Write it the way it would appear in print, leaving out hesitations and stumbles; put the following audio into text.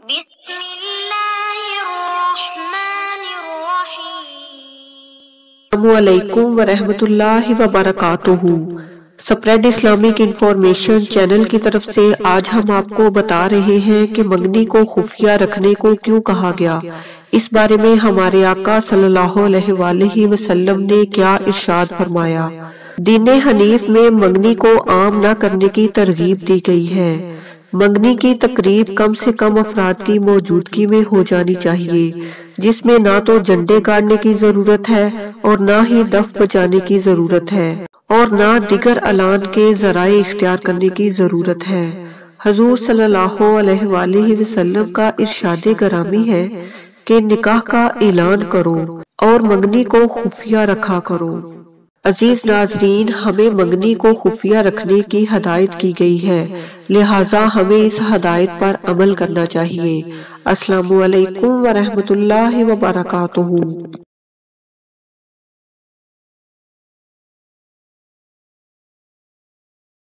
بسم اللہ الرحمن الرحیم۔ السلام علیکم ورحمۃ اللہ وبرکاتہ۔ سپریڈ اسلامک انفارمیشن چینل کی طرف سے آج ہم آپ کو بتا رہے ہیں کہ منگنی کو خفیہ رکھنے کو کیوں کہا گیا۔ اس بارے میں ہمارے آقا صلی اللہ علیہ وآلہ وسلم نے کیا ارشاد فرمایا۔ دین حنیف میں منگنی کو عام نہ کرنے کی ترغیب دی گئی ہے۔ منگنی کی تقریب کم سے کم افراد کی موجودگی میں ہو جانی چاہیے، جس میں نہ تو جھنڈے گاڑنے کی ضرورت ہے اور نہ ہی دف بجانے کی ضرورت ہے اور نہ دیگر اعلان کے ذرائع اختیار کرنے کی ضرورت ہے۔ حضور صلی اللہ علیہ وآلہ وسلم کا ارشاد گرامی ہے کہ نکاح کا اعلان کرو اور منگنی کو خفیہ رکھا کرو۔ عزیز ناظرین، ہمیں منگنی کو خفیہ رکھنے کی ہدایت کی گئی ہے، لہٰذا ہمیں اس ہدایت پر عمل کرنا چاہیے۔ السلام علیکم ورحمۃ اللہ وبرکاتہ۔